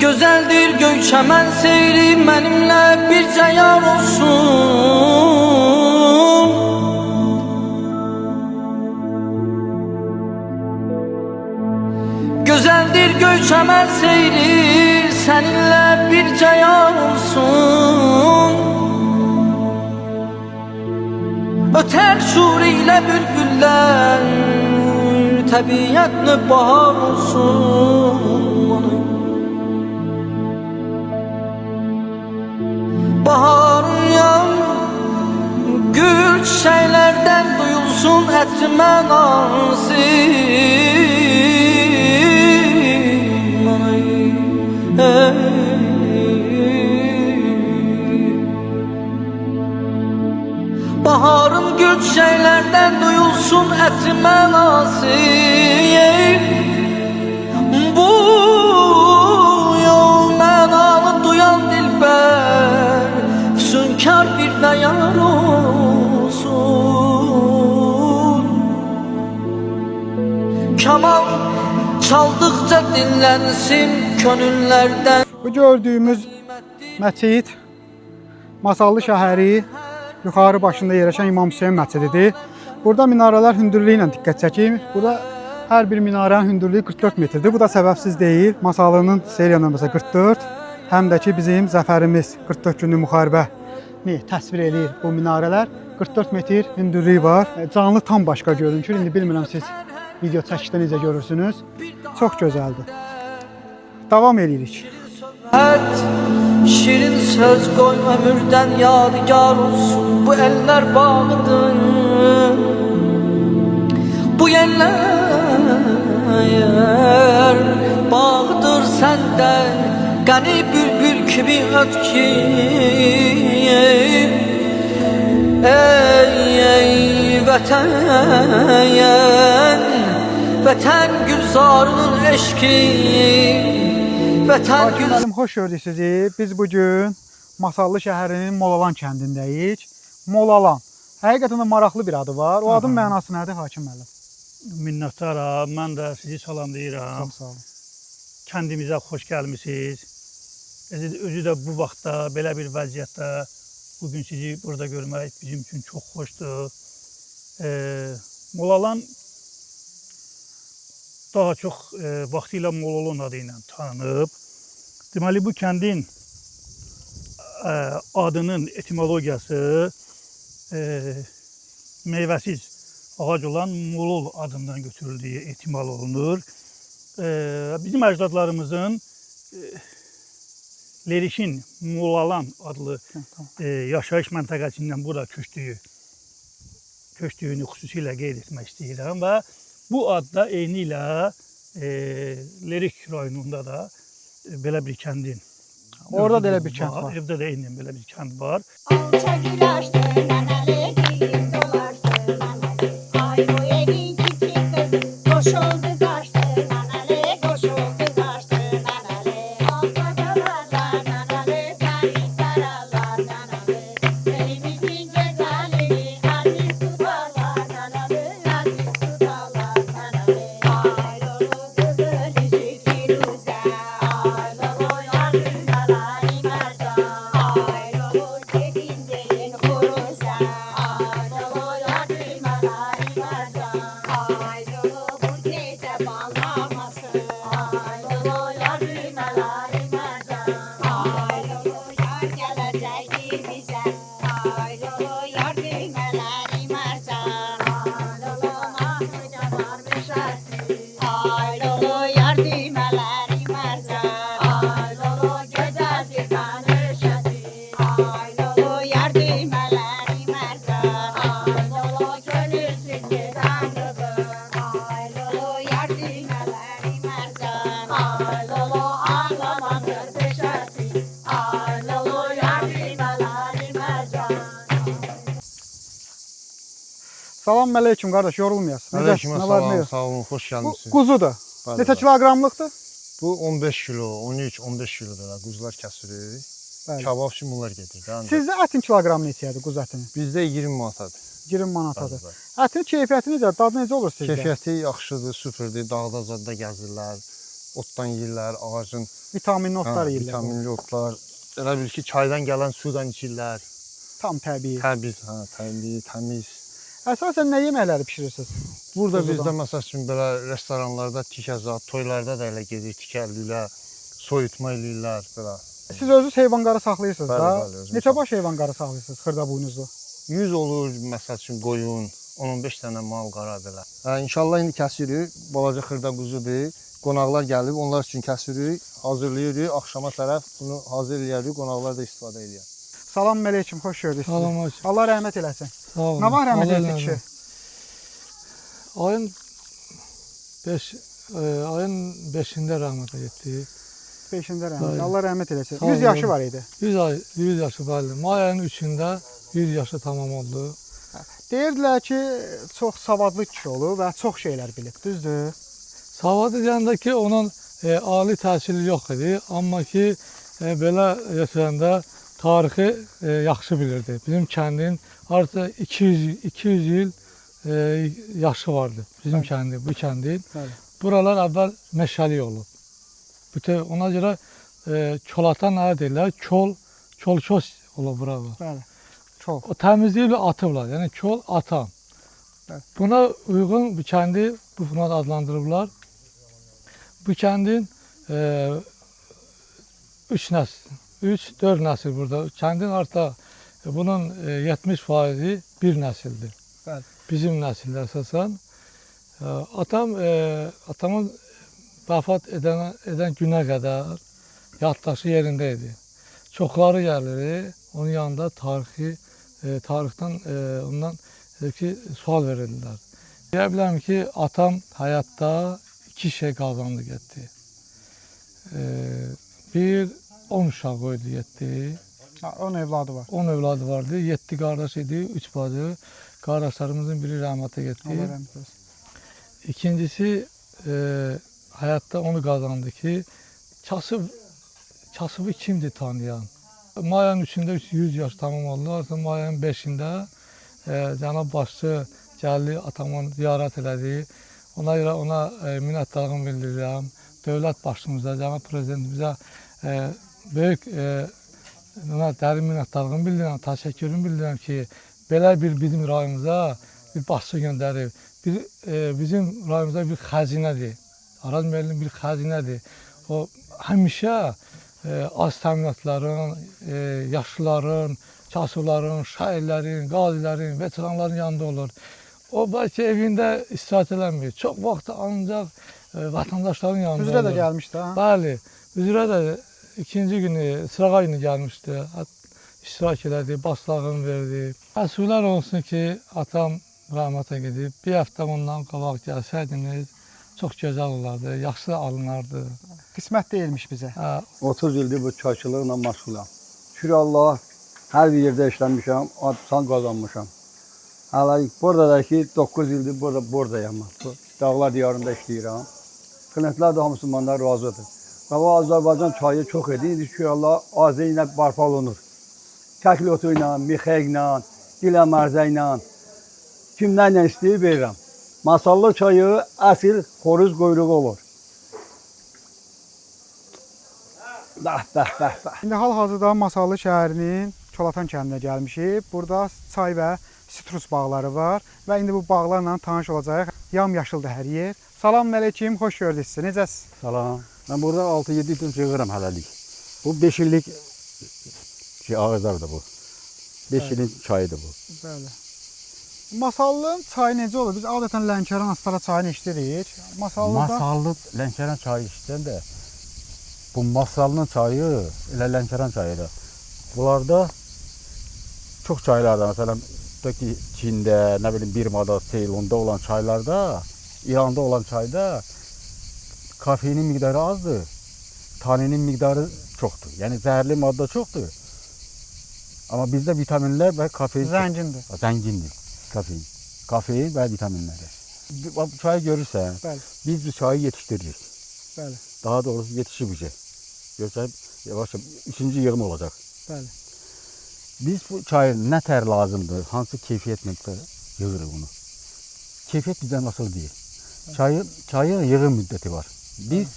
Gözəldir göyçəmən seyri, mənimlə bircə yar olsun. Gözəldir göyçəmən seyri, səninlə bircə yar olsun. Ötər şur ilə bülbüllər, təbiyyətlə bahar olsun. Baharıyam, gül çiçəklərdən duyulsun ətrimə nasim. Baharım gül çiçəklərdən duyulsun ətrimə nasim. Bu yol mənalı duyan dilbər, füsunkar bir dayar olsun. Kaman çaldıkça dinlensin könüllərdən. Bu gördüyümüz məscid Masallı şəhəri yuxarı başında yerləşən İmam Hüseyin məscididir. Burada minarələr hündürlüyü ilə diqqət çəkir. Burada hər bir minarənin hündürlüyü 44 metrdir. Bu da səbəbsiz deyil. Masallının seriya nömrəsi 44. Həm də ki bizim zəfərimiz 44 günlük müharibəni təsvir edir bu minarələr. 44 metr hündürlüyü var. Canlı tam başqa görünür. İndi bilmirəm siz video çəkişdə necə görürsünüz. Çox gözəldir. Davam edirik. Şirin söz koy ömürden yadigar olsun. Bu eller bağlıdır, bu eller bağlıdır senden. Qani bülbül kimi ötki, ey vətən, vətən gülzarının eşki. Müəllim, xoş gördük sizi. Biz bugün Masallı şəhərinin Molalan kəndindəyik. Molalan. Həqiqətən də maraqlı bir adı var. O adın mənası nədir Hakim müəllim? Minnətdaram. Mən də sizi salamlayıram. Çox sağ olun. Kəndimizə xoş gəlmisiniz. Özü də bu vaxtda, belə bir vəziyyətdə bugün sizi burada görmək bizim üçün çox xoşdur. Molalan daha çox vaxtilə Molalan adı ilə tanınıb. Deməli, bu kəndin adının etimologiyası meyvəsiz ağac olan molol adından götürüldüyü ehtimal olunur. Bizim əcdadlarımızın Lerişin Molalan adlı yaşayış məntəqəsindən bura köçdüyünü xüsusilə qeyd etmək istəyirəm və bu adda eyni ilə Lerik rayonunda da belə bir kəndin. Orada da elə bir kənd var. Evdə də eyni belə bir kənd var. Alça gül açtı, nanale giyim dolaştı, nanale. Ay bu evin küçük kızı, koş oldu kaçtı, nanale. Koş oldu kaçtı, nanale. Alça kalarlar, nanale. Kari sararlar, nanale. Elimizin güzelliği, aziz tutarlar, nanale. Aziz tutarlar, nanale. Ay lolo kızıl yüzük firuze, ay lolo yardımdalar imercan. Ay lolo cebinden kuruze, ay lolo yardımdalar imercan. Ay lolo bu gece bağlamasın, ay lolo yardımdalar imercan. Ay lolo yar gelecektir bize, ay lolo yardımdalar imercan. Ay lolo mahvuca varmış arsi, ay lolo yardımdalar imercan. Ay lolo güzel bir tanışası, ay lolo yardımdalar imercan. Ay lolo gönülsüz gezen kızım, ay lolo yardımdalar imercan. Ay lolo ağlamadır dışarısı, ay lolo yardımdalar imercan. Salam aleyküm qardaş, yorulmayasın. Aleyküm Nə var, nə salam, yox? sağ olun, xoş Bu gəlmisiniz. quzudur. Bəli, Neçə bəli. kiloqramlıqdır? Bu 15 kilo, 13-15 kilodur da quzular kəsirik. Bəli. Kabab üçün bunlar gedir də. Sizdə ətin kiloqramı neçədir quz ətinin? Bizdə 20 manatadır. 20 manatadır. Bəli, bəli. Ətin keyfiyyəti necə? Dadı necə olur sizdə? Keyfiyyəti yaxşıdır, süperdir. Dağda zadda gəzirlər. Otdan yeyirlər, ağacın Vitaminli otlar yeyirlər. vitaminli otlar. Elə bil ki, çaydan gələn sudan içirlər. Tam təbii. Təmiz, təmiz. Əsasən nə yeməkləri bişirirsiniz? Burada Quzudan. bizdə məsəl üçün belə restoranlarda tikə zat, toylarda da elə gedir, tikərlilər, soyutma eləyirlər belə. Siz özünüz heyvanları saxlayırsınız Bəli, da? bəli, özüm Neçə baş heyvanları saxlayırsınız xırdabuynuzlu? 100 olur, məsəl üçün qoyun, 10-15 dənə mal qara belə. İnşallah indi kəsirik, balaca xırda quzudur. Qonaqlar gəlib, onlar üçün kəsirik, hazırlayırıq, axşama tərəf bunu hazır eləyirik, qonaqlar da istifadə edir. Salam əleykum, xoş gördük sizi. Salam əleykum. Allah rəhmət eləsin. Sağ olun. Nə var rəhmət Allah eləsin kişi? Ayın 5-ində rəhmətə getdi. 5-də rəhmət. Bəli. Allah rəhmət eləsin. Sağ 100 yaşı olun. var idi. 100 yaşı var idi. May ayının 3-də 100 yaşı tamam oldu. Deyirdilər ki, çox savadlı kişi olub və çox şeylər bilib, düzdür? Savad edəndə ki, onun ali təhsili yox idi. Amma ki, belə yaşayanda tarixi yaxşı bilirdi. Bizim kəndin artıq 200 il yaşı vardı. Bizim kəndin, bu kəndin. Bəli. Buralar əvvəl meşəlik olub. Bütün ona görə kolata nə deyirlər? Kol-kos olub buralar. Bəli. Çox. O təmizləyib atıblar. Yəni kol atan. Bəli. Buna uyğun bu kəndi buna adlandırıblar. Bu kəndin 3-4 nəsil burada. Kəndin artıq bunun 70%-i bir nəsildir. Bəli. Bizim nəsildə əsasən. Atamın vəfat edən günə qədər yaddaşı yerində idi. Çoxları gəlir, onun yanında tarixdən ondan ki, sual verirdilər. Deyə bilərəm ki, atam həyatda 2 şey qazandı getdi. Bir 10 uşaq qoydu getdi. 10 evladı var. 10 evladı vardı, 7 qardaş idi, 3 bacı. Qardaşlarımızın biri rəhmətə getdi. Allah rəhmət eləsin. İkincisi həyatda onu qazandı ki, kasıbı kimdir tanıyan? Mayın 3-də 100 yaş tamam oldu. Artıq mayın 5-də cənab başçı gəldi, atamın ziyarət elədi. Ona görə ona minnətdarlığımı bildirirəm. Dövlət başçımıza, cənab prezidentimizə böyük dərin minnətdarlığımı bildirirəm, təşəkkürümü bildirirəm ki, belə bir bizim rayonumuza bir başçı göndərib. Bizim rayonumuzda bir xəzinədir. Araz müəllim bir xəzinədir. O həmişə az təminatların, yaşlıların, kasıbların, şairlərin, qazilərin, veteranların yanında olur. O bəlkə evində istirahət eləmir. Çox vaxt ancaq vətəndaşların yanında olur. Üzrə də gəlmişdi ha? Bəli, üzrə də ikinci günü, sırağa günü gəlmişdi. İştirak elədi, başlığını verdi. Təəssüflər olsun ki, atam rəhmətə gedib. Bir həftə ondan qabaq gəlsəydiniz, çox gözəl olardı, yaxşı alınardı. Qismət deyilmiş bizə. 30 ildir bu çayçılıqla məşğulam. Şükür Allah, hər bir yerdə işləmişəm, ad-san qazanmışam. Hələ burada da ki, 9 ildir buradayam. Dağlar diyarında işləyirəm. Klientlər də hamısı məndən razıdır. Və bu Azərbaycan çayı çox idi. İndi şükür Allah, azı ilə barpa olunur. Kəkli otu ilə, mixək ilə, dilə mərzə ilə, kimdən nə istəyir verirəm. Masallı çayı əsl xoruz quyruğu olur. İndi hal-hazırda Masallı şəhərinin Kolatan kəndinə gəlmişik. Burada çay və sitrus bağları var və indi bu bağlarla tanış olacağıq. Yamyaşıldır hər yer. Salam əleykum, xoş gördük sizi. Necəsiz? Salam. Mən burada 6-7 gün yığıram hələlik. Bu 5 illik ağızlardır bu. 5 ilin çayıdır bu. Bəli. Masallının çayı necə olur? Biz adətən Lənkəran Astara çayını içdirik. Masallı Lənkəran çayı içdən də bu Masallının çayı elə Lənkəran çayıdır. Bunlarda çox çaylarda, məsələn, Çində, nə bilim Birmada, Seylonda olan çaylarda, İranda olan çayda kafeinin miqdarı azdır, taninin miqdarı çoxdur. Yəni zəhərli maddə çoxdur. Amma bizdə vitaminlər və kafein zəngindir. Zəngindir kafein. Kafein və vitaminləri. Bu çayı görürsən, Bəli. biz bu çayı yetişdiririk. Bəli. Daha doğrusu yetişir bu şey. Görürsən, yavaş-yavaş 3-cü yığım olacaq. Bəli. Biz bu çayı nə tər lazımdır, hansı keyfiyyətlə yığırıq bunu. Keyfiyyət bizdən asıl deyil. Çayın yığım müddəti var. Biz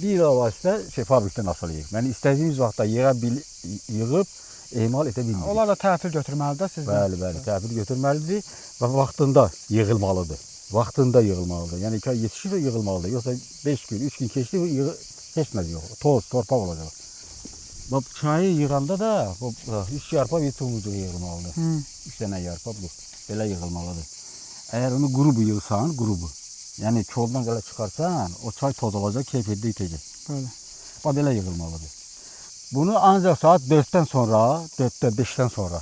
bir avazda fabrikdən asılı yığıb. Yəni istədiyimiz vaxtda yığıb emal edə bilmirik. Onlar da təhvil götürməli də sizdən. Bəli, təhvil götürməlidir və vaxtında yığılmalıdır. Vaxtında yığılmalıdır. Yəni 2 ay yetişir də yığılmalıdır. Yoxsa 5 gün, 3 gün keçdi, keçməz yox. Toz, torpaq olacaq. Bax çayı yığanda da 3 yarpaq bir tumucuq yığılmalıdır. 3 dənə yarpaq bu. Belə yığılmalıdır. Əgər onu qrubu yığsan, qrubu. Yəni koldan belə çıxarsan, o çay toz olacaq, keyfiyyətli itəcək. Bəli. Bax belə yığılmalıdır. Bunu ancaq saat 4-dən sonra, 4-də 5-dən sonra,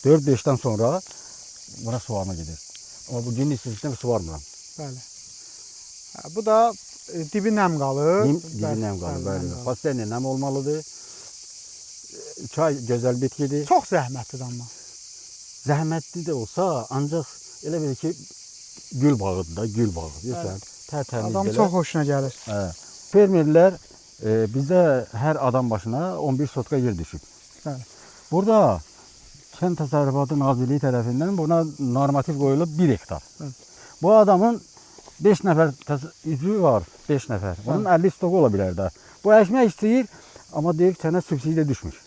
4-5-dən sonra buna suvarma gedir. Amma bu günün istədiyindən suvarmıram. Bəli. Bu da dibi nəm qalır. Dibi nəm qalır, bəli. Pasiyenlə nəm olmalıdır. Çay gözəl bitkidir. Çox zəhmətlidir amma. Zəhmətli də olsa, ancaq elə bir ki, gül bağıdır da, gül bağı. Görürsən, tərtəmiz Adam belə. çox xoşuna gəlir. Fermerlər bizə hər adam başına 11 sotka yer düşüb. Bəli. Burada Kənd Təsərrüfatı Nazirliyi tərəfindən buna normativ qoyulub 1 hektar. Bu adamın 5 nəfər üzvü var, 5 nəfər. Onun 50 stoku ola bilər də. Bu əkmək istəyir, amma deyir ki, sənə subsidiya düşmür.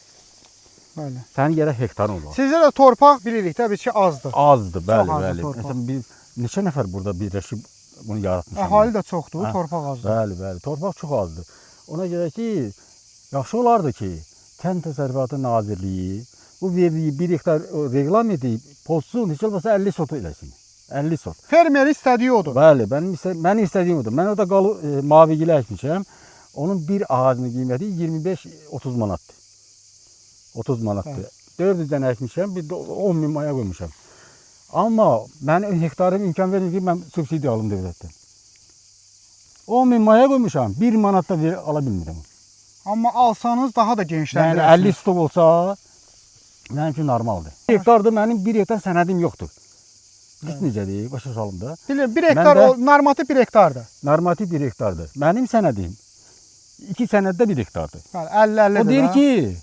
Bəli. Sənin gərək hektarın olur. Sizdə də torpaq bilirik də, biz ki, azdır. Azdır, bəli, Çox azdır bəli. torpaq. Məsələn, neçə nəfər burada birləşib bunu yaratmışam. Əhali də çoxdur, torpaq azdır. Bəli, torpaq çox azdır. Ona görə ki, yaxşı olardı ki, Kənd Təsərrüfatı Nazirliyi bu verdiyi 1 hektar reklam edib, pozsun, heç olmasa 50 sotu eləsin. 50 sot. Fermeri istədiyi odur. Bəli, mənim istədiyim odur. Mən orada mavi gilə əkmişəm. Onun bir ağacının qiyməti 25-30 manatdır. 30 manatdır. 400 dənə əkmişəm, bir 10 min maya qoymuşam. Amma mənim hektarım imkan verir ki, mən subsidiya alım dövlətdən. 10 min maya qoymuşam, 1 manat da ala bilmirəm. Amma alsanız daha da Yəni genişləndirirsiniz. 50 stok olsa mənim üçün normaldır. 1 hektarda mənim 1 hektar sənədim yoxdur. Biz necədir, başa salım da. Bilirəm, 1 hektar, normativ 1 hektardır. Normativ 1 hektardır. Mənim sənədim 2 sənəddə 1 hektardır. Bəli, 50-50-dir. O deyir ki,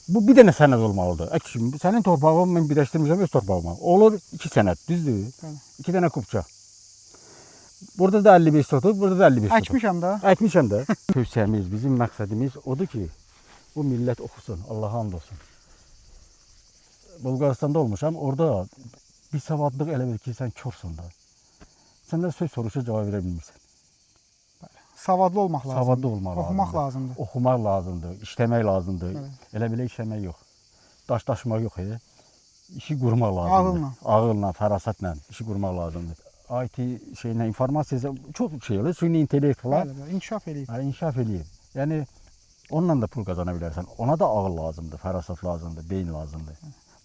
bu bir dənə sənəd olmalıdır. Əkişim, sənin torpağını mən birləşdirmişəm öz torpağıma. Olur 2 sənəd, düzdür? 2 dənə kubça. Burada da 55 sotu, burada da 55 sotu. Əkmişəm də. Əkmişəm də. Tövsiyəmiz, bizim məqsədimiz odur ki, bu millət oxusun, Allah hamd olsun. Bulqaristanda olmuşam, orada bir savadlıq elə bil ki, sən korsun da. Səndən söz soruşa cavab verə bilmirsən. Savadlı olmaq lazımdır. Savadlı olmaq lazımdır. Oxumaq lazımdır. Oxumaq lazımdır, işləmək lazımdır. Elə belə işləmək yox. Daşlaşmaq yox. İşi qurmaq lazımdır. Ağılla, fərasətlə işi qurmaq lazımdır. IT şeylə, informasiya çox şey olur. Süni intellekt falan. Bəli, inkişaf eləyir. İnkişaf eləyir. Yəni, onunla da pul qazana bilərsən. Ona da ağıl lazımdır, fərasət lazımdır, beyin lazımdır.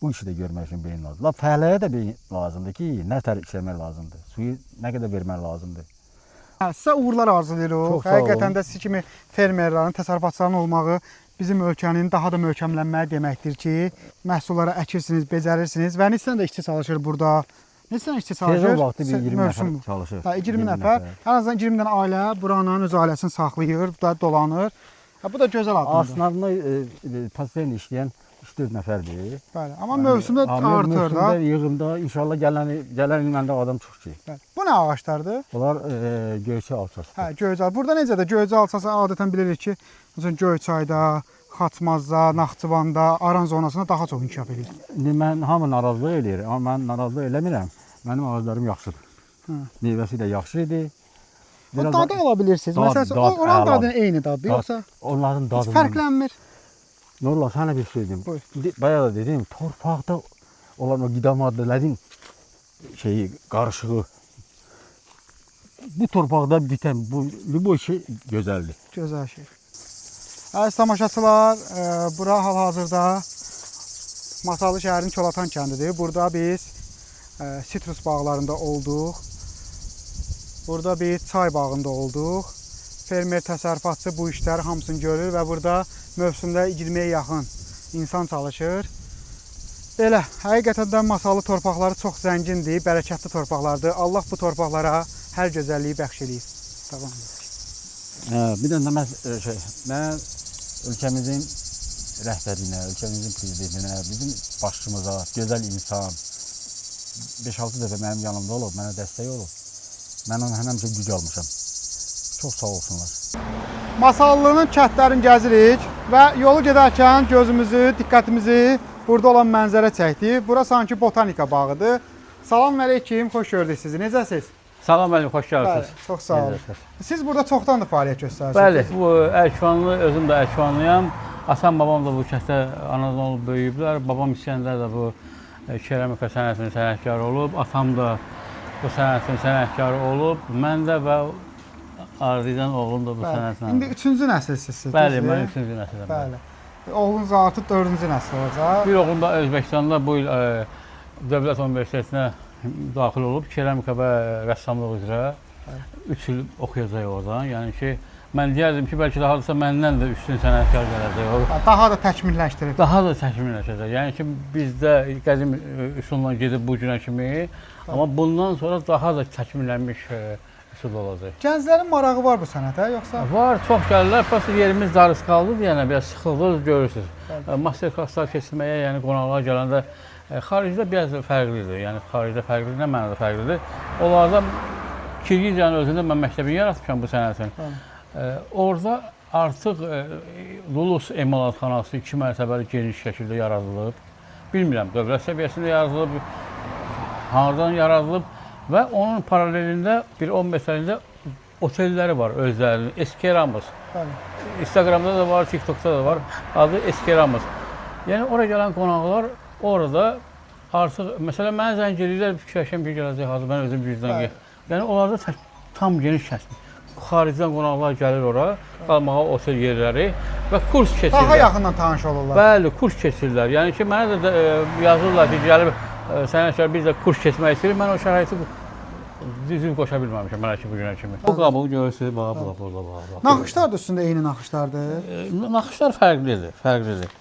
Bu işi də görmək üçün beyin lazımdır. Fəhləyə də beyin lazımdır ki, nə tər işləmək lazımdır. Suyu nə qədər vermək lazımdır. Sizə uğurlar arzulayırıq. Həqiqətən də siz kimi fermerlərin, təsərrüfatçıların olmağı bizim ölkənin daha da möhkəmlənməyi deməkdir ki, məhsulları əkirsiniz, becərirsiniz və neçə də işçi çalışır burada. Neçə dənə işçi çalışır? Sezon vaxtı bir 20 nəfər çalışır. 20 nəfər. Ən azından 20 dənə ailə buranın öz ailəsini saxlayır, dolanır. Bu da gözəl addımdır. Aslında pasiyent işləyən 3-4 nəfərdir. Bəli, amma mövsümdə artır da. Mövsümdə yığımda inşallah gələn il məndə adam çox ki. Bu nə ağaclardır? Bunlar göyçə alçası. Hə, göyçay. Burada necədir? Göyçay alçası adətən bilirik ki, məsələn Göyçayda, Xaçmazda, Naxçıvanda, Aran zonasında daha çox inkişaf edir. Mən hamı narazılıq eləyir, amma mən narazılıq eləmirəm. Mənim ağaclarım yaxşıdır. Meyvəsi də yaxşı idi. O dadı ala bilirsiniz. Məsələn, oranın dadı eyni daddır, yoxsa? Onların dadından fərqlənmir. Nurla, sənə bir şey dedim. Bayağı da dedim, torpaqda olan o qida maddələrin qarışığı. Bu torpaqda bitən bu şey gözəldir. Gözəl şey. Əziz tamaşaçılar, bura hal-hazırda Masallı şəhərinin Kolatan kəndidir. Burada biz sitrus bağlarında olduq. Burada biz çay bağında olduq. Fermer təsərrüfatçı bu işləri hamısını görür və burada mövsümdə 20-yə yaxın insan çalışır. Belə, həqiqətən də Masallı torpaqları çox zəngindir, bərəkətli torpaqlardır. Allah bu torpaqlara hər gözəlliyi bəxş eləyir. Davam edək. Bir dənə mən ölkəmizin rəhbərinə, ölkəmizin prezidentinə, bizim başçımıza, gözəl insan 5-6 dəfə mənim yanımda olub, mənə dəstək olub. Mən ona həmişə güc almışam. Çox sağ olsunlar. Masallının kəndlərini gəzirik və yolu gedərkən gözümüzü, diqqətimizi burada olan mənzərə çəkdi. Bura sanki botanika bağıdır. Salam əleykum, xoş gördük sizi. Necəsiz? Salam əleyküm, xoş gəldiniz. Bəli, çox sağ olun. Siz burada çoxdandır fəaliyyət göstərirsiniz. Bəli, bu Ərkivanlı, özüm də Ərkivanlıyam. Atam, babam da bu kənddə anadan olub böyüyüblər. Babam İskəndər də bu keramika sənətinin sənətkarı olub. Atam da bu sənətin sənətkarı olub. Mən də və ardıdan oğlum da bu sənətin. İndi 3-cü nəsilsiniz siz. Bəli, mən 3-cü nəsiləm. Bəli. Oğlunuz artıq 4-cü nəsil olacaq. Bir oğlum da Özbəkistanda bu il Dövlət Universitetinə daxil olub, keramika və rəssamlıq üzrə 3 il oxuyacaq oradan. Yəni ki, mən deyərdim ki, bəlkə də hardasa məndən də üstün sənətkar gələcək. Daha da təkmilləşdirib. Daha da təkmilləşəcək. Yəni ki, bizdə qədim üsulla gedib bu günə kimi, amma bundan sonra daha da təkmillənmiş üsul olacaq. Gənclərin marağı var bu sənətə, yoxsa? Var, çox gəlirlər. Prosta yerimiz darız qaldı, yəni biraz sıxıldınız, görürsünüz. Master-klasslar keçirməyə, yəni qonaqlar gələndə xaricdə biraz fərqlidir. Yəni xaricdə fərqlidir, nə mənada fərqlidir. Onlarda Kirgiziyanın özündə mən məktəbini yaratmışam bu sənətin. Orada artıq Lulus emalatxanası 2 mərtəbəli geniş şəkildə yaradılıb. Bilmirəm, dövlət səviyyəsində yaradılıb, hardan yaradılıb və onun paralelində bir 10 metrəlində otelləri var özlərinin. Eskeramız. Instagramda da var, TikTokda da var. Adı Eskeramız. Yəni oraya gələn qonaqlar orada artıq, məsələn, mənə zəng edirlər, fikirləşəm ki, gələcək hazır, mən özüm gücdən gələm. Yəni, onlarda tam geniş kəsdir. Xaricdən qonaqlar gəlir ora, qalmağa otel yerləri və kurs keçirlər. Daha yaxından tanış olurlar. Bəli, kurs keçirlər. Yəni ki, mənə də yazırlar ki, gəlib sənətkar biz də kurs keçmək istəyirik. Mən o şəraiti düzgün qoşa bilməmişəm, mənə ki, bu günə kimi. Bu qabığı görürsünüz, bax. Naxışlar da üstündə eyni naxışlardır. Naxışlar fərqlidir.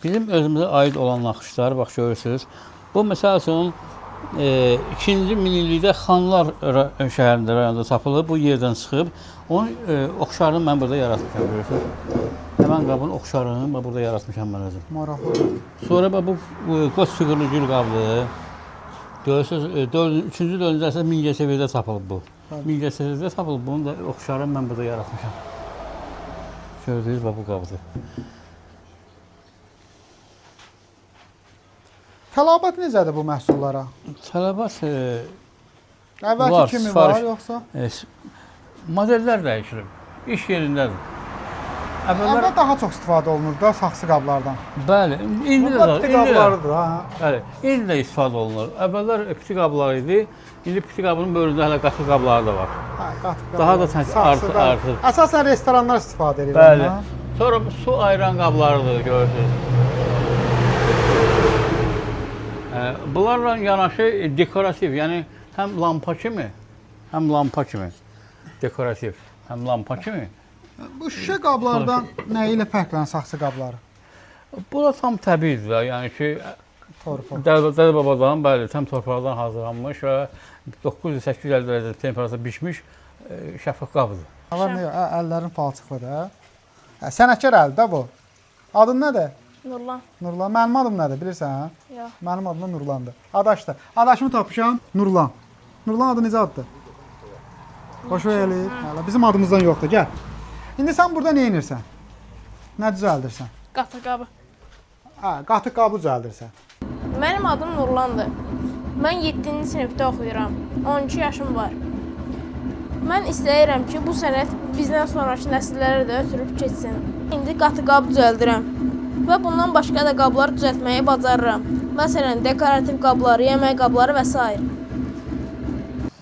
Bizim özümüzə aid olan naxışları, bax görürsünüz. Bu, məsəl üçün, 2-ci minillikdə Xanlar şəhərində, rayonunda tapılıb, bu yerdən çıxıb. Onun oxşarını mən burada yaratmışam, görürsünüz. Həmən qabın oxşarını burada yaratmışam mən özüm. Maraqlı. Sonra bu qoç figurlu gül qabdır. Görürsünüz, 3-cü, 4-cü əsrdə Mingəçevirdə tapılıb bu. Mingəçevirdə tapılıb, bunun da oxşarını mən burada yaratmışam. Gördüyünüz bu qabdır. Tələbat necədir bu məhsullara? Tələbat Əvvəlki kimi var, yoxsa? Modellər dəyişilib, iş yerindədir. Əvvəl daha çox istifadə olunur da saxsı qablardan. Bəli, indi piti qablarıdır, ha? Bəli, indi də istifadə olunur. Əvvəllər piti qablar idi, indi piti qabının bölündə hələ qatıq qabları da var. Daha da artır. Əsasən restoranlar istifadə edir. Bəli. Sonra su ayıran qablarıdır, görürsünüz. Bunlarla yanaşı dekorativ, yəni həm lampa kimi, dekorativ, həm lampa kimi. Bu şüşə qablardan nə ilə fərqlənir saxsı qabları? Bu da tam təbiidir, yəni ki, dədə-babadan, bəli, tam torpaqdan hazırlanmış və 900-850 dərəcə temperaturda bişmiş şəffaf qabıdır. Əllərin palçıqlıdır, hə? Sənətkar əlidir də bu. Adın nədir? Nurlan. Nurlan. Mənim adım nədir, bilirsən? Yox. Mənim adım da Nurlandır. Adaşdır. Adaşımı tapmışam, Nurlan. Nurlan adı necə addır? Xoş gəldin. Bizim adımızdan yoxdur, gəl. İndi sən burada nə edirsən? Nə düzəldirsən? Qatıq qabı. Qatıq qabı düzəldirsən. Mənim adım Nurlandır. Mən 7-ci sinifdə oxuyuram. 12 yaşım var. Mən istəyirəm ki, bu sənət bizdən sonraki nəsillərə də ötürüb keçsin. İndi qatıq qabı düzəldirəm. Və bundan başqa da qablar düzəltməyi bacarıram. Məsələn, dekorativ qabları, yemək qabları və s.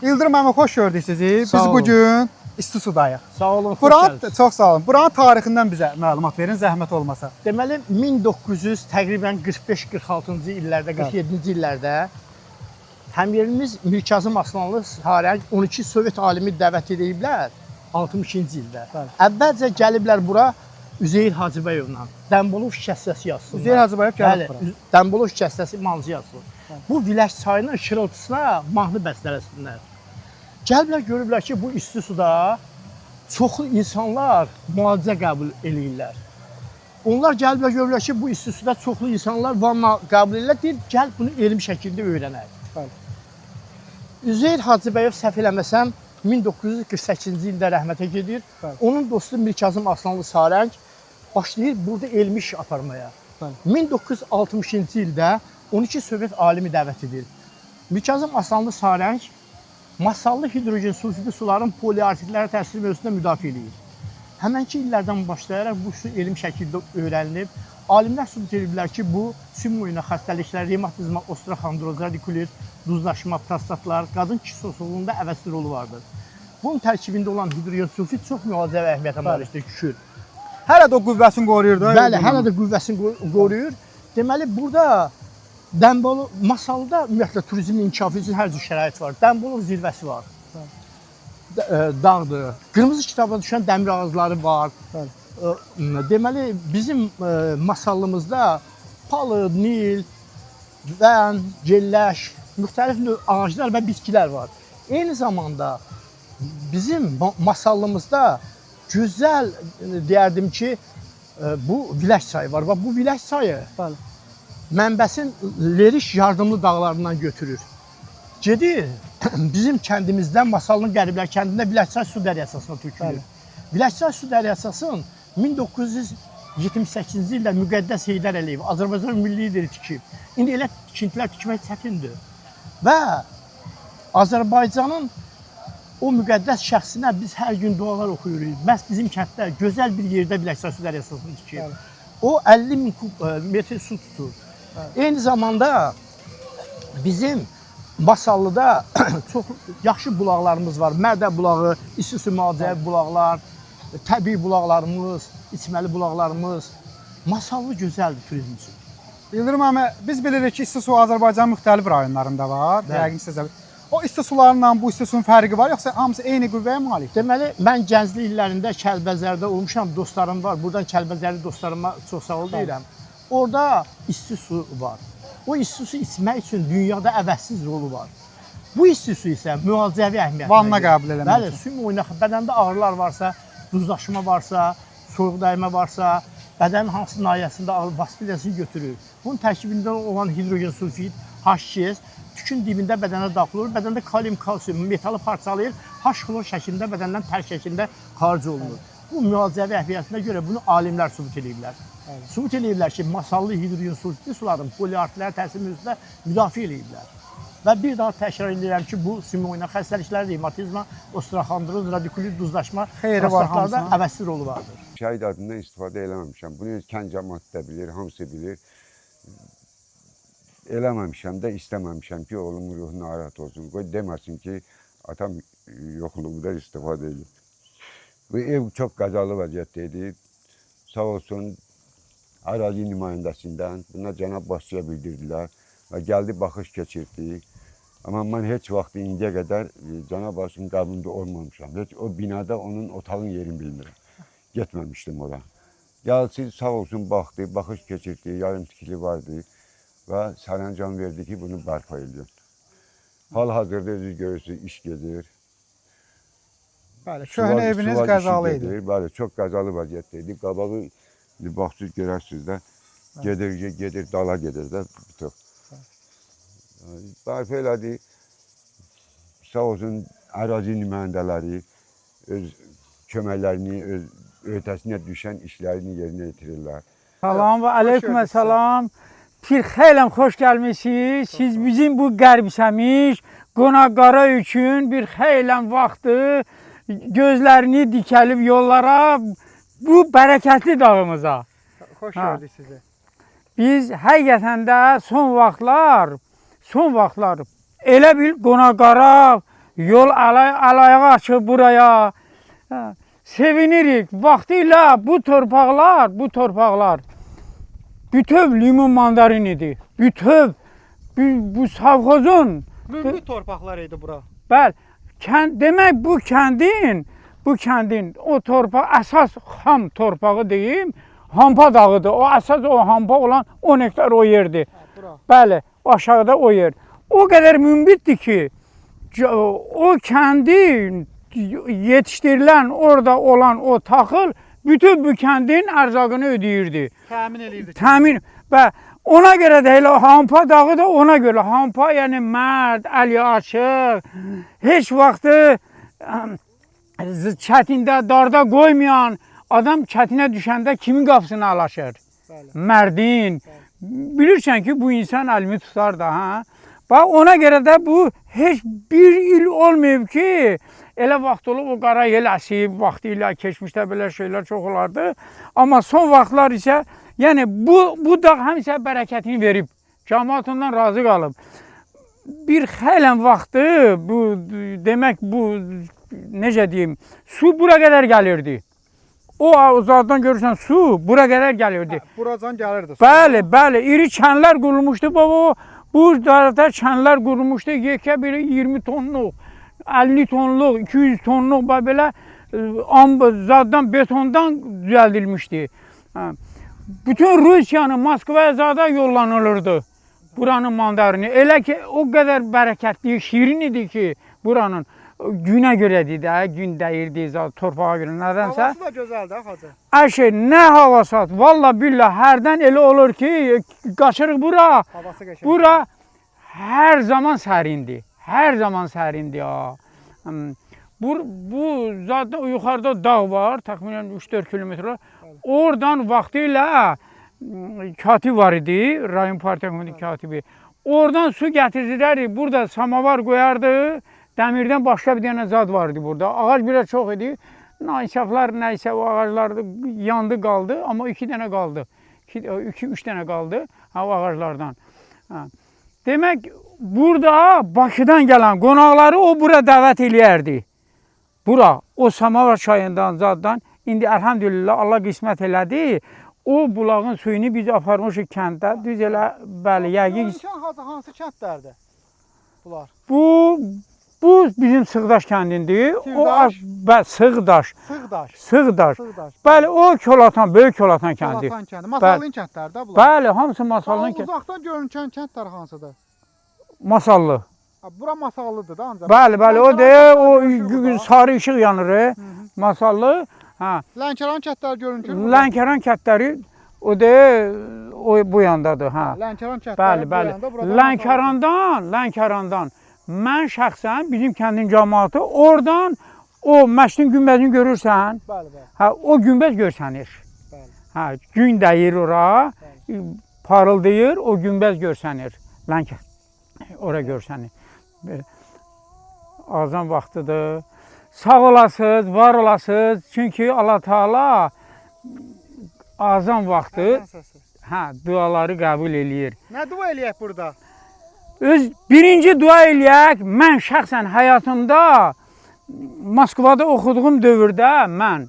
İldırım əmi, xoş gördük sizi. Biz bugün İstisudayıq. Sağ olun, xoş gəldiniz. Çox sağ olun. Buranın tarixindən bizə məlumat verin, zəhmət olmasa. Deməli, 1900 təqribən 45-46-cı illərdə, 47-ci illərdə həmyerimiz Mirkazım Aslanlı Sarəng 12 Sovet alimi dəvət ediblər 62-ci ildə. Əvvəlcə gəliblər bura Üzeyir Hacıbəyovla Dəmbolov şikəstəsi yazsınlar. Üzeyir Hacıbəyev gəlib bura. Dəmbolov şikəstəsi mahnısı yazsın. Bu Viləş çayının şırıltısına mahnı bəstələsinlər. Gəliblər, görüblər ki, bu isti suda çoxlu insanlar müalicə qəbul eləyirlər. Onlar gəliblər, görürlər ki, bu isti suda çoxlu insanlar vanna qəbul edirlər. Deyir, gəl bunu elmi şəkildə öyrənək. Üzeyir Hacıbəyov səhv eləməsəm 1948-ci ildə rəhmətə gedir. Onun dostu Mirkazım Aslanlı Sarəng başlayır burada elmi iş aparmaya. 1960-cı ildə 12 Sovet alimi dəvət edir. Mirkazım Aslanlı Sarəng masallı hidrogen sulfidi suların poliartitlərə təsiri mövzusunda müdafiə edir. Həmənki illərdən başlayaraq bu su elmi şəkildə öyrənilib. Alimlər sübut ediblər ki, bu sümük oyuna xəstəliklər, revmatizma, osteoxondroz, radikulit, duzlaşma, prostatlar, qadın kişi sosluğunda əvəzli rolu vardır. Bunun tərkibində olan hidrogen sulfid çox müalicə və əhəmiyyətə malikdir, kükür. Hələ də o qüvvəsini qoruyur da. Bəli, hələ də qüvvəsini qoruyur. Deməli, burada Dəmbolu, masalda ümumiyyətlə turizmin inkişafı üçün hər cür şərait var. Dəmbolov zirvəsi var. Dağdır. Qırmızı kitaba düşən dəmir ağızları var. Deməli, bizim masallımızda palıd, nil, vən, gelləş, müxtəlif növ ağaclar və bitkilər var. Eyni zamanda bizim masallımızda gözəl deyərdim ki, bu Viləş çayı var və bu Viləş çayı mənbəsin Leriş yardımlı dağlarından götürür. Gedir, bizim kəndimizdən Masallının Qəriblər kəndində Viləşçay su dəryasasına tökülür. Viləşçay su dəryasasının 1978-ci ildə Müqəddəs Heydər Əliyev, Azərbaycan milli lideri tikib. İndi elə tikintilər tikmək çətindir. Və Azərbaycanın o müqəddəs şəxsinə biz hər gün dualar oxuyuruq. Məhz bizim kənddə gözəl bir yerdə Viləşçay su dəryasasını tikib. O 50.000 metr su tutur. Eyni zamanda bizim Masallıda çox yaxşı bulaqlarımız var. Mədə bulağı, İstisu müalicəvi bulaqlar, təbii bulaqlarımız, içməli bulaqlarımız. Masallı gözəldir turizm üçün. İldırım əmi, biz bilirik ki, isti su Azərbaycanın müxtəlif rayonlarında var. Yəqin sizə. O isti sularla bu isti suyun fərqi var, yoxsa hamısı eyni qüvvəyə malik? Deməli, mən gənclik illərində Kəlbəzərdə olmuşam, dostlarım var. Buradan Kəlbəzərli dostlarıma çox sağ ol deyirəm. Orada isti su var. O isti su içmək üçün dünyada əvəzsiz rolu var. Bu isti su isə müalicəvi əhəmiyyətlə. Vanna qəbul eləmək. Bəli, sümük oynaq, bədəndə ağrılar varsa, duzlaşma varsa, soyuq dəymə varsa, bədənin hansı nahiyəsində ağrı vaspiləsini götürür. Bunun tərkibində olan hidrogen sulfid, H2S, tükün dibində bədənə daxil olur. Bədəndə kalium, kalsium, metalı parçalayır, H-xlor şəklində bədəndən tər şəklində xaric olunur. Bu müalicəvi əhəmiyyətinə görə bunu alimlər sübut ediblər. Sübut ediblər ki, masallı hidrogen sulfidli suların poliartitlərə təsiri mövzusunda müdafiə ediblər. Və bir daha təkrar edirəm ki, bu sümük oynaq xəstəliklər, revmatizma, osteoxondroz, radikulit, duzlaşma, prostatlarda əvəzsiz rolu vardır. Şəhid adından istifadə eləməmişəm. Bunu kənd cəmaatı da bilir, hamısı bilir. Eləməmişəm də, istəməmişəm ki, oğlumun ruhu narahat olsun. Qoy deməsin ki, atam yoxluğunda istifadə edir. Bu ev çox qəzalı vəziyyətdə idi. Sağ olsun, ərazi nümayəndəsindən buna cənab başçıya bildirdilər və gəldi, baxış keçirdi. Amma mən heç vaxt indiyə qədər cənab başçının qəbulunda olmamışam. Heç o binada onun otağın yerini bilmirəm. Getməmişdim ora. Gəlsi sağ olsun, baxdı, baxış keçirdi, yarım tikili vardı və sərəncam verdi ki, bunu bərpa edin. Hal-hazırda özünüz görürsünüz, iş gedir. Bəli, köhnə eviniz qəzalı idi. Bəli, çox qəzalı vəziyyətdə idi. Qabağı baxsız görərsiniz də, gedir, dala gedir də bütöv. Bərpa elədi, sağ olsun ərazi nümayəndələri öz köməklərini, öz öhdəsinə düşən işlərini yerinə yetirirlər. Salam və aleyküm salam. Bir xeyləm xoş gəlmişsiniz. Siz bizim bu qəribsəmiş qonaqlara üçün bir xeyləm vaxtı gözlərini dikəlib yollara bu bərəkətli dağımıza. Xoş gördük sizi. Biz həqiqətən də son vaxtlar elə bil qonaqlara yol alayağı açıb buraya sevinirik. Vaxtilə bu torpaqlar bütöv limon mandarin idi. Bütöv bu savxozun Mülki torpaqlar idi bura. Bəli, demək bu kəndin o torpaq əsas xam torpağı deyim, Hampa dağıdır. O əsas o hampa olan 10 hektar o yerdir. Bəli, aşağıda o yer. O qədər münbitdir ki, o kəndin yetişdirilən, orada olan o taxıl bütün bu kəndin ərzaqını ödəyirdi. Təmin eləyirdi. Təmin və ona görə də elə Hampa dağı da ona görə. Hampa yəni mərd, əli açıq, heç vaxtı çətində, darda qoymayan adam çətinə düşəndə kimin qapısını alaşır? Mərdin. Bilirsən ki, bu insan əlimi tutar da, hə? Bax, ona görə də bu heç bir il olmayıb ki, elə vaxt olub o qara yel əsib, vaxtı ilə keçmişdə belə şeylər çox olardı. Amma son vaxtlar isə, yəni bu dağ həmişə bərəkətini verib, cəmaat ondan razı qalıb. Bir xeylən vaxtı, bu demək bu, necə deyim, su bura qədər gəlirdi. O uzaqdan görürsən su bura qədər gəlirdi. Buracan gəlirdi. Bəli, bəli, iri kənlər qurulmuşdu baba. Bu tarafta kənlər qurulmuşdu, yekə biri 20 tonluq, 50 tonluq, 200 tonluq belə zaddan, betondan düzəldilmişdi. Bütün Rusiyanın Moskvaya zada yollanılırdı buranın mandarini. Elə ki, o qədər bərəkətli, şirin idi ki, buranın günə görədir də, gün dəyirdi, torpağa görə, nədənsə. Havası da gözəldir, xacı. Hər şey, nə havası, valla billah, hərdən elə olur ki, qaçırıq bura. Havası qəşəng. Bura hər zaman sərindi, hər zaman sərindi. Bu zaten yuxarıda dağ var, təxminən 3-4 kilometre. Oradan vaxtilə katib var idi, rayon partiya komitesi katibi. Oradan su gətirdilərdi, burada samavar qoyardı. Dəmirdən başqa bir dənə zad vardı burada. Ağac biraz çox idi. Naisaflar nəysə o ağaclar yandı qaldı, amma 2 dənə qaldı. 2-3 dənə qaldı o ağaclardan. Demək, burada Bakıdan gələn qonaqları o bura dəvət eləyərdi. Bura, o Samavar çayından, zaddan. İndi əlhamdülillah Allah qismət elədi. O bulağın suyunu biz aparmışıq kəndə. Düz elə, bəli, yəqin. Hansı kəndlərdir bunlar? Bu bizim Sığdaş kəndidir. Sığdaş. Sığdaş. Bəli, o Kolatan, böyük Kolatan kəndi. Kolatan kəndi. Masallın kəndlərdə bunlar. Bəli, hamısı Masallın kəndi. Uzaqdan görünən kəndlər hansıdır? Masallı. Bura Masallıdır da ancaq. Bəli, bəli, o deyə o sarı işıq yanır. Masallı. Lənkəran kəndləri görünür. Lənkəran kəndləri o deyə bu yandadır. Lənkəran kəndləri bu yanda. Lənkərandan. Mən şəxsən bizim kəndin cəmaatı oradan o Məşdin günbəzini görürsən. O günbəz görsənir. Gün dəyir ora, parıldayır, o günbəz görsənir. Ora görsənir. Azan vaxtıdır. Sağ olasınız, var olasınız. Çünki Allah Teala azan vaxtı duaları qəbul eləyir. Nə dua eləyək burada? Birinci dua eləyək, mən şəxsən həyatımda Moskvada oxuduğum dövrdə mən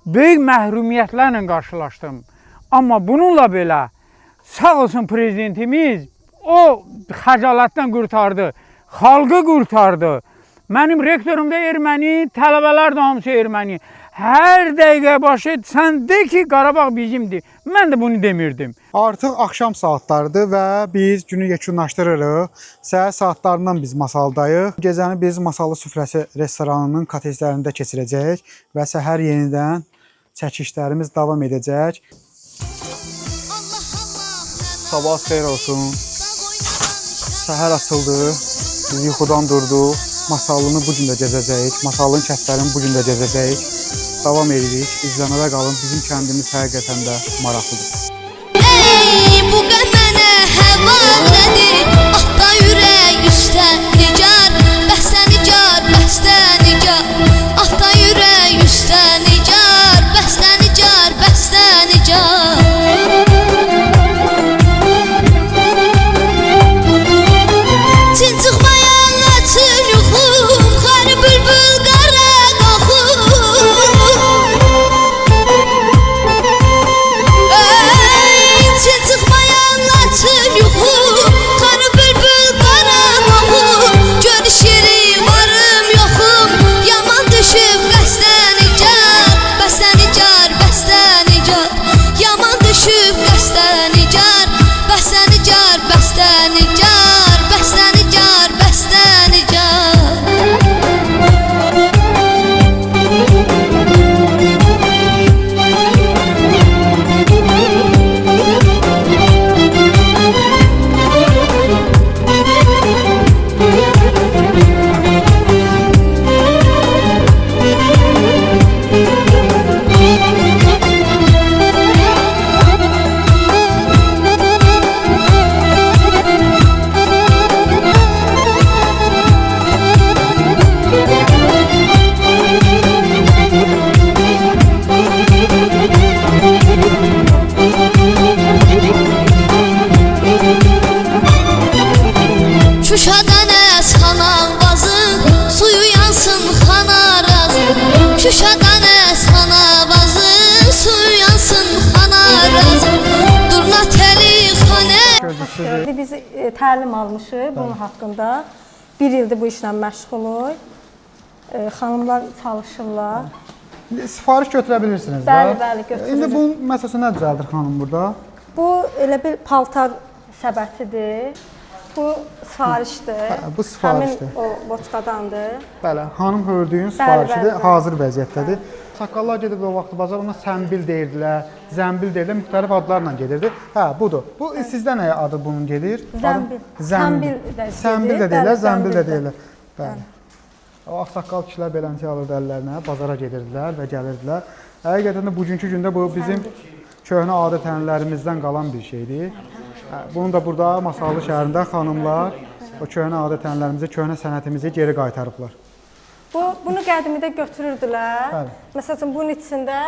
böyük məhrumiyyətlərlə qarşılaşdım. Amma bununla belə sağ olsun prezidentimiz o xəcalətdən qurtardı, xalqı qurtardı. Mənim rektorum da erməni, tələbələr də hamısı erməni. Hər dəqiqə başı sən de ki, Qarabağ bizimdir. Mən də bunu demirdim. Artıq axşam saatlarıdır və biz günü yekunlaşdırırıq. Səhər saatlarından biz Masaldayıq. Gecəni biz Masallı Süfrəsi restoranının kotejlərində keçirəcəyik və səhər yenidən çəkişlərimiz davam edəcək. Sabah xeyir olsun. Səhər açıldı, biz yuxudan durduq. Masallını bu gün də gəzəcəyik, Masallın kəndlərini bu gün də gəzəcəyik. Davam edirik, izləmədə qalın. Bizim kəndimiz həqiqətən də maraqlıdır. Ey, bu qəmənə həva nədir? Ah da ürək üstə nigar, bəstə nigar, bəstə nigar. Ah da ürək üstə nigar, bəstə nigar, bəstə nigar. Hey! biz təlim almışıq bunun haqqında. 1 ildir bu işlə məşğuluq. Xanımlar çalışırlar. Sifariş götürə bilirsiniz Bəli, də. bəli, götürürük. İndi bunun məsələsi nə düzəldir xanım burada? Bu elə bir paltar səbətidir. Bu sifarişdir. Bu sifarişdir. Həmin o boçqadandır. Bəli, xanım hördüyün Bəli, sifarişidir, bəli. hazır vəziyyətdədir. Saqqallar gedib o vaxtı bazar, ona səmbil deyirdilər, zəmbil deyirdilər, müxtəlif adlarla gedirdi. Hə, budur. Bu sizdə nə adı bunun gedir? Zəmbil. Zəmbil də Səmbil də deyirlər, zəmbil də deyirlər. Bəli. O ağsaqqal kişilər beləncə alırdı əllərinə, bazara gedirdilər və gəlirdilər. Həqiqətən də bugünkü gündə bu bizim köhnə adət-ənənələrimizdən qalan bir şeydir. Bunu da burada Masallı şəhərində xanımlar o köhnə adət-ənənələrimizi, köhnə sənətimizi geri qaytarıblar. Bunu qədimidə götürürdülər. Bəli. Məsələn, bunun içində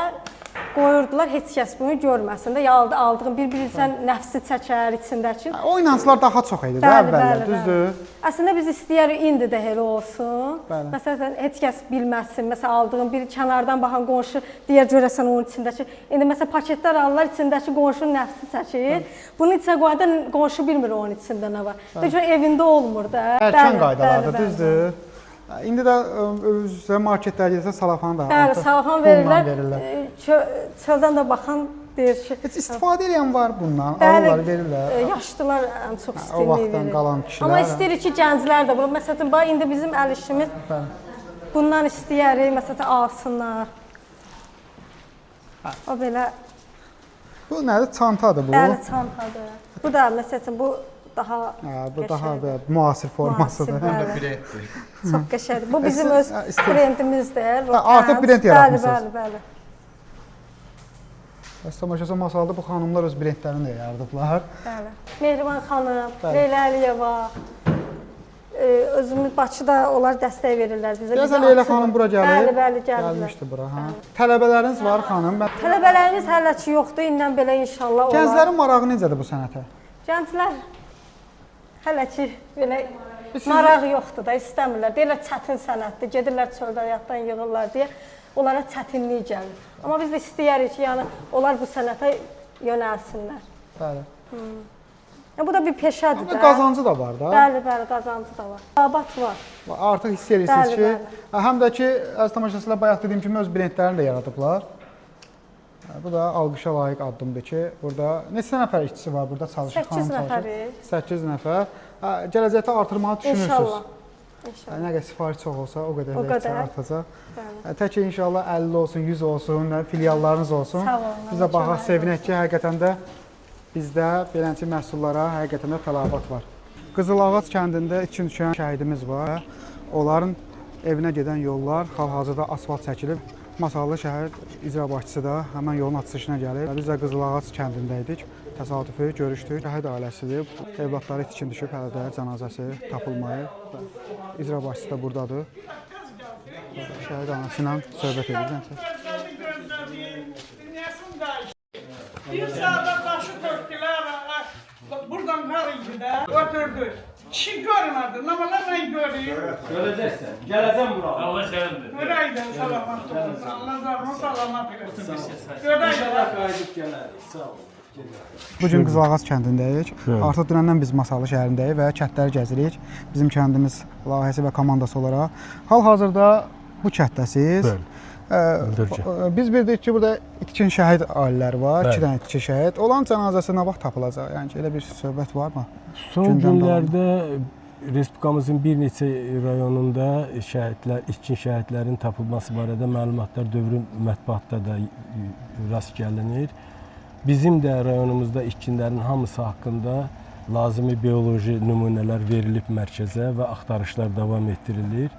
qoyurdular, heç kəs bunu görməsin də. Aldığın bir-birinizdən nəfsi çəkər içindəki. O inanclar daha çox idi də əvvəllər, düzdür? Əslində biz istəyərik indi də elə olsun. Bəli. Məsələn, heç kəs bilməsin. Məsələn, aldığın bir kənardan baxan qonşu deyər görəsən onun içindəki. İndi məsələn paketlər alırlar, içindəki qonşunun nəfsi çəkir. Bunun içinə qoyanda qonşu bilmir onun içində nə var. Çünki evində olmur da. Erkən qaydalardır, düzdür? İndi də özünüzə marketlərə gedirsə salafan da. Bəli, salafan verirlər. Çöldən də baxan deyir ki... Heç istifadə edən var bundan, bəli, alırlar, verirlər. yaşlılar ən çox O istəyir vaxtdan verir. qalan kişilər. Amma istəyirik ki, gənclər də bunu. Məsələn, indi bizim əl işimiz bundan istəyərik, məsələn, alsınlar. O belə... Bu nədir? Çantadır bu? Bəli, çantadır. Bu da, məsələn, bu daha bu daha müasir formasıdır. Çox qəşəngdir. Bu bizim öz brendimizdir. Artıq brend yaratmışsınız. Bəli. Tamaşaçı Masalda bu xanımlar öz brendlərini də yaradıblar. Bəli. Mehriban xanım, Leyla Əliyeva. Özümüz Bakıda onlar dəstək verirlər bizə. Deyəsən Leyla xanım bura gəlib. Bəli, gəliblər. Gəlmişdi bura. Tələbələriniz var xanım. Tələbələrimiz hələ ki yoxdur. İndən belə inşallah olar. Gənclərin marağı necədir bu sənətə? Gənclər hələ ki belə maraq yoxdur da, istəmirlər. Deyirlər çətin sənətdir, gedirlər çöldə həyatdan yığırlar deyə onlara çətinlik gəlir. Amma biz də istəyərik ki, yəni onlar bu sənətə yönəlsinlər. Bəli. Bu da bir peşədir də. Qazancı da var da. Bəli, qazancı da var. Tələbat var. Artıq hiss edirsiniz ki, həm də ki, əziz tamaşaçılar bayaq dediyim kimi öz brendlərini də yaradıblar. Bu da alqışa layiq addımdır ki, burada neçə nəfər işçisi var burada çalışır? 8 nəfərik. 8 nəfər. Gələcəkdə artırmağı düşünürsünüz? İnşallah. Nə qədər sifariş çox olsa, o qədər artacaq. Tək ki, inşallah 50 olsun, 100 olsun, filiallarınız olsun. Biz də baxaq, sevinək ki, həqiqətən də bizdə beləncə məhsullara həqiqətən də tələbat var. Qızılağac kəndində 2 düşən şəhidimiz var. Onların evinə gedən yollar hal-hazırda asfalt çəkilib. Masallı şəhər icra başçısı da həmən yolun açılışına gəlib. Biz də Qızılağac kəndində idik. Təsadüfi görüşdük. Şəhid ailəsidir. Evladları itkin düşüb, hələ də cənazəsi tapılmayıb. İcra başçısı da buradadır. Şəhid anası ilə söhbət edirəm. Bir sağda başı töktülər, buradan qar idi də, ötürdü. Kişi görmədi, namalarla göreyim. Görəcəksən, gələcəm bura. Allah sənindir. Görəydən salamat olsun, Allah zarını salamat eləsin. İnşallah qayıdıb gələrik, sağ olun. Bugün Qızılağac kəndindəyik. Artıq dünəndən biz Masallı şəhərindəyik və kəndləri gəzirik. Bizim kəndimiz layihəsi və komandası olaraq. Hal-hazırda bu kənddəsiz. Biz bildik ki, burada itkin şəhid ailələri var, 2 dənə itkin şəhid. Olan cənazəsi nə vaxt tapılacaq? Yəni elə bir söhbət varmı? Son günlərdə Respublikamızın bir neçə rayonunda itkin şəhidlərin tapılması barədə məlumatlar dövrü mətbuatda da rast gəlinir. Bizim də rayonumuzda itkinlərin hamısı haqqında lazımi bioloji nümunələr verilib mərkəzə və axtarışlar davam etdirilir.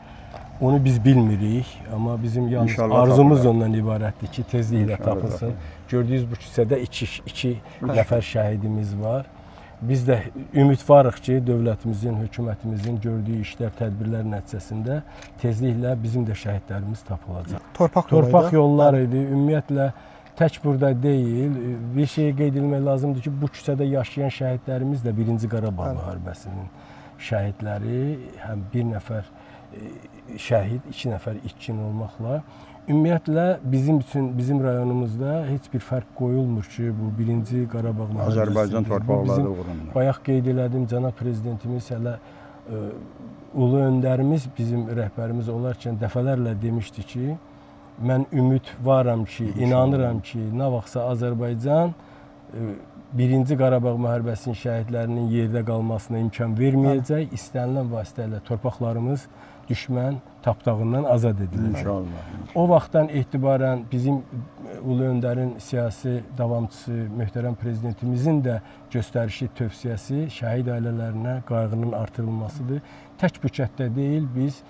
Onu biz bilmirik, amma bizim yalnız arzumuz ondan ibarətdir ki, tezliklə tapılsın. Gördüyünüz bu küçədə 2 nəfər şəhidimiz var. Biz də ümidvarıq ki, dövlətimizin, hökumətimizin gördüyü işlər, tədbirlər nəticəsində tezliklə bizim də şəhidlərimiz tapılacaq. Torpaq yolları idi. Ümumiyyətlə, tək burada deyil, bir şey qeyd edilmək lazımdır ki, bu küçədə yaşayan şəhidlərimiz də 1-ci Qarabağ müharibəsinin şəhidləri, həm bir nəfər şəhid, 2 nəfər itkin olmaqla Ümumiyyətlə bizim üçün, bizim rayonumuzda heç bir fərq qoyulmur ki, bu 1-ci Qarabağ müharibəsidir. Azərbaycan torpaqları uğrunda. Bayaq qeyd elədim, cənab prezidentimiz hələ ulu öndərimiz, bizim rəhbərimiz olarkən dəfələrlə demişdi ki, mən ümid varam ki, inanıram ki, nə vaxtsa Azərbaycan 1-ci Qarabağ müharibəsinin şəhidlərinin yerdə qalmasına imkan verməyəcək, istənilən vasitə ilə torpaqlarımız düşmən tapdağından azad ediləcək. İnşallah. O vaxtdan etibarən bizim ulu öndərin siyasi davamçısı, möhtərəm prezidentimizin də göstərişi, tövsiyəsi şəhid ailələrinə qayğının artırılmasıdır. Tək bu kənddə deyil, biz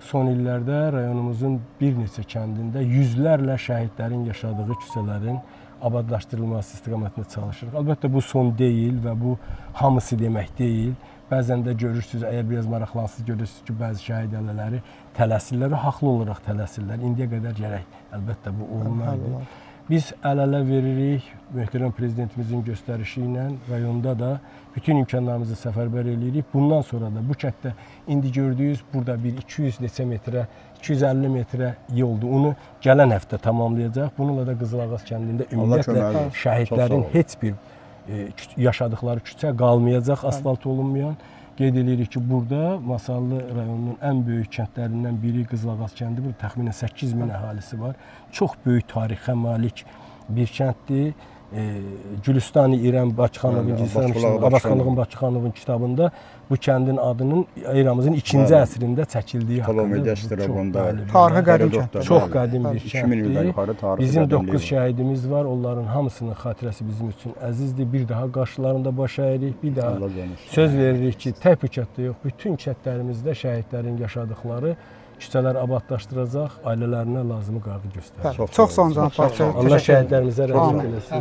son illərdə rayonumuzun bir neçə kəndində yüzlərlə şəhidlərin yaşadığı küçələrin abadlaşdırılması istiqamətində çalışırıq. Əlbəttə bu son deyil və bu hamısı demək deyil. Bəzən də görürsünüz, əgər biraz maraqlansız görürsünüz ki, bəzi şəhid ailələri tələsirlər və haqlı olaraq tələsirlər. İndiyə qədər gərək əlbəttə bu olmalıdır. Biz əl-ələ veririk, möhtərəm prezidentimizin göstərişi ilə rayonda da bütün imkanlarımızı səfərbər edirik. Bundan sonra da bu kənddə indi gördüyünüz burada bir 200 neçə metrə, 250 metrə yoldur. Onu gələn həftə tamamlayacaq. Bununla da Qızılağac kəndində ümumiyyətlə şəhidlərin heç bir yaşadıkları küçə qalmayacaq, asfalt olunmayan. Qeyd edirik ki, burada Masallı rayonunun ən böyük kəndlərindən biri Qızılağac kəndi. Burada təxminən 8000 əhalisi var. Çox böyük tarixə malik bir kənddir. Gülüstan-ı İrəm Bakıxanovun, Abbasxanlığın Bakıxanovun kitabında bu kəndin adının eramızın 2-ci əsrində çəkildiyi haqqında tarixi qədim kənddir. Çox qədim bir kənddir. Bizim 9 şəhidimiz var. Onların hamısının xatirəsi bizim üçün əzizdir. Bir daha qarşılarında baş əyirik. Bir daha söz veririk ki, tək bu kənddə yox, bütün kəndlərimizdə şəhidlərin yaşadıkları küçələr abadlaşdıracaq, ailələrinə lazımı qayğı göstərəcək. Çox sağ olun cənab başçı. Allah şəhidlərimizə rəhmət eləsin.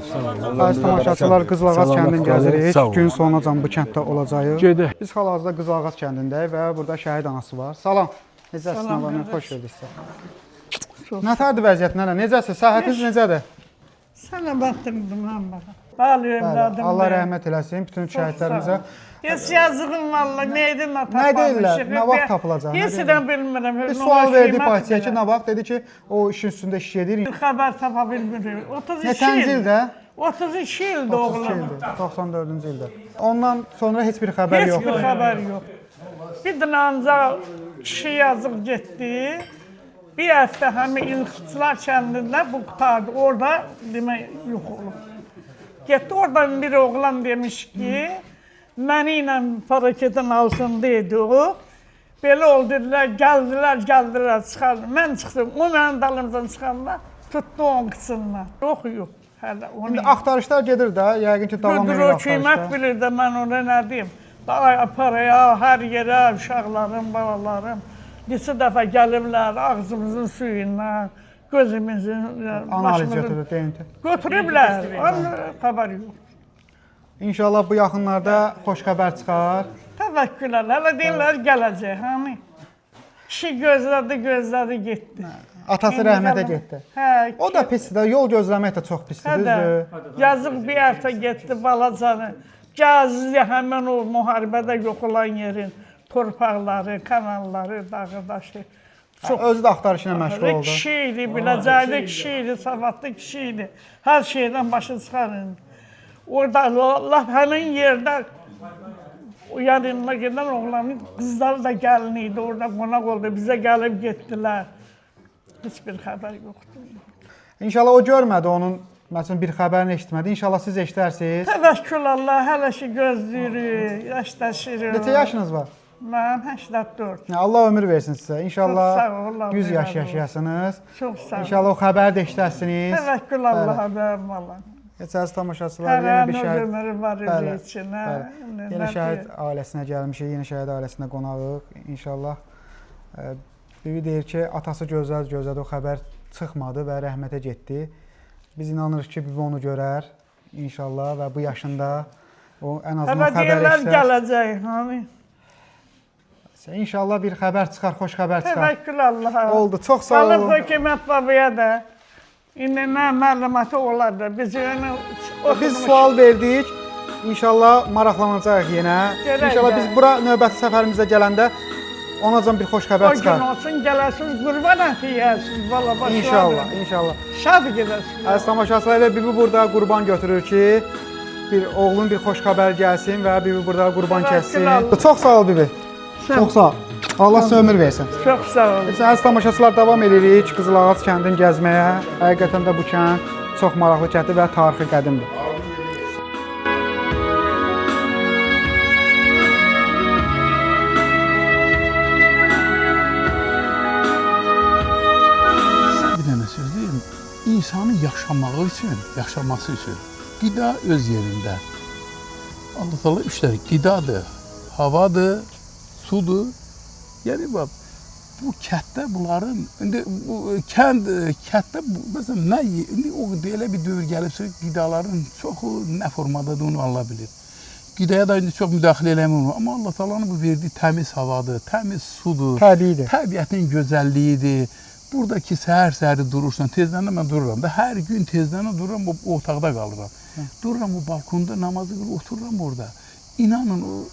Əziz tamaşaçılar, Qızılağac kəndini gəzirik. Gün sonunacan bu kənddə olacağıq. Biz hal-hazırda Qızılağac kəndindəyik və burada şəhid anası var. Salam. Necəsiniz? Xoş gördük. Nətərdir vəziyyət nənə? Necəsiniz? Səhhətiniz necədir? Sənə baxdırdım amma. Bəli, evladım. Allah rəhmət eləsin bütün şəhidlərimizə. Heç yazığım valla, neydim Nə deyirlər? Nə vaxt tapılacaq? Heç də bilmirəm. Bir sual verdi partiyə ki, nə vaxt? Dedi ki, o işin üstündə iş gedir. Xəbər tapa bilmirik. 32 Neçənci ildə? 32 ildə oğlum. 94-cü ildə. Ondan sonra heç bir xəbər yox. Heç bir xəbər yox. Bir dənə ancaq kişi yazıq getdi. Bir həftə həmin İlxıçılar kəndində bu qutardı. Orada demək yox olub. Getdi oradan bir oğlan demiş ki, məni ilə paraketin altında idi o. Belə oldu dedilər, gəldilər, çıxardı. Mən çıxdım, o mənim dalımdan çıxanda tutdu onun qıçından. Yox, hələ onu. İndi axtarışlar gedir də, yəqin ki, davam edir axtarışlar. Qiymət bilir də mən ona nə deyim. Dağ paraya, hər yerə, uşaqlarım, balalarım. Neçə dəfə gəliblər ağzımızın suyundan, gözümüzün, analiz götürür, deyinti. Götürüblər, xəbər yox. İnşallah bu yaxınlarda xoş xəbər çıxar. Təvəkkülər, hələ deyirlər gələcək, hani? Kişi gözlədi, getdi. Atası rəhmətə getdi. O da pisdir, yol gözləmək də çox pisdir, düzdür? Yazıq bir həftə getdi balacanı. Gəzdi həmən o müharibədə yox olan yerin torpaqları, kanalları, dağı daşı. Özü də axtarışına məşğul oldu. Kişi idi, biləcəkli kişi idi, savadlı kişi idi. Hər şeydən başı çıxarın. Orada Allah həmin yerdə yanına gedən oğlanın qızları da gəlin idi, orada qonaq oldu, bizə gəlib getdilər. Heç bir xəbər yoxdur. İnşallah o görmədi onun, məsələn, bir xəbərini eşitmədi. İnşallah siz eşidərsiniz. Təvəkkül Allah, hələ ki gözləyirik, yaşdaşırıq. Neçə yaşınız var? Mənim 84. Allah ömür versin sizə. İnşallah 100 yaş yaşayasınız. Çox sağ olun. İnşallah o xəbəri də eşidərsiniz. Təvəkkül Allaha bərim Allah. Əziz tamaşaçılar, yeni bir şəhid yeni şəhid ailəsinə gəlmişik, yeni şəhid ailəsinə qonağıq. İnşallah bibi deyir ki, atası gözlədi, o xəbər çıxmadı və rəhmətə getdi. Biz inanırıq ki, bibi onu görər inşallah və bu yaşında o ən azından xəbər eşidər. Gələcək, hani? İnşallah bir xəbər çıxar, xoş xəbər çıxar. Təvəkkül Allaha. Oldu, çox sağ olun. Qalıb hökumət babaya da. İndi nə məlumatı olar da, biz sual verdik, inşallah maraqlanacaq yenə. İnşallah biz bura növbəti səfərimizdə gələndə Onacan bir xoş O xəbər gün çıxar. olsun gələsiniz, qurban əti yeyəsiniz, valla başa. İnşallah, inşallah. Şad gedəsiniz. Əziz tamaşaçılar, elə bibi burada qurban götürür ki, bir oğlun bir xoş xəbər gəlsin və bibi burada qurban kəssin. Təvəkkül Çox sağ ol bibi. Çox sağ ol. Allah sizə ömür versin. Çox sağ olun. Əziz tamaşaçılar, davam edirik Qızılağac kəndini gəzməyə. Həqiqətən də bu kənd çox maraqlı kənddir və tarixi qədimdir. Bir dənə söz deyim, insanın yaşamağı üçün, yaşaması üçün qida öz yerində. Allah Teala üçləri qidadır, havadır, sudur. Yəni bax, bu kənddə bunların indi bu kənddə məsələn nə indi o elə bir dövr gəlibsə qidaların çoxu nə formadadır onu Allah bilir. Qidaya da indi çox müdaxilə eləmir amma Allah Teala'nın bu verdiyi təmiz havadır, təmiz sudur, Təbiidir. Təbiətin gözəlliyidir. Buradakı səhər-səhəri durursan, tezdən də mən dururam da, hər gün tezdən də dururam, o otaqda qalıram. Dururam o balkonda, namazı qılıb otururam orada. İnanın,